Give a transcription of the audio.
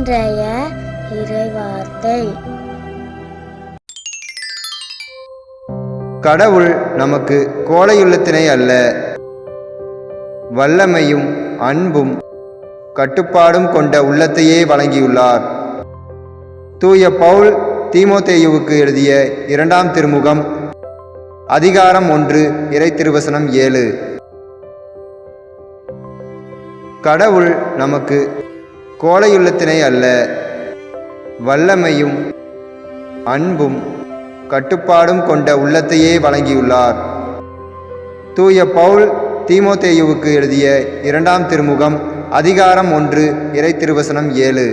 இன்றைய இறைவார்த்தை. கடவுள் நமக்கு கோழையுள்ளத்தினை அல்ல, வல்லமையும் அன்பும் கட்டுப்பாடும் கொண்ட உள்ளத்தையே வழங்கியுள்ளார். தூய பவுல் தீமோத்தேயுவுக்கு எழுதிய 2ஆம் திருமுகம் அதிகாரம் 1 இறை திருவசனம் 7. கடவுள் நமக்கு கோழையுள்ளத்தினை அல்ல, வல்லமையும் அன்பும் கட்டுப்பாடும் கொண்ட உள்ளத்தையே வழங்கியுள்ளார். தூய பவுல் தீமோத்தேயுவுக்கு எழுதிய 2ஆம் திருமுகம் அதிகாரம் 1 இறை திருவசனம் 7.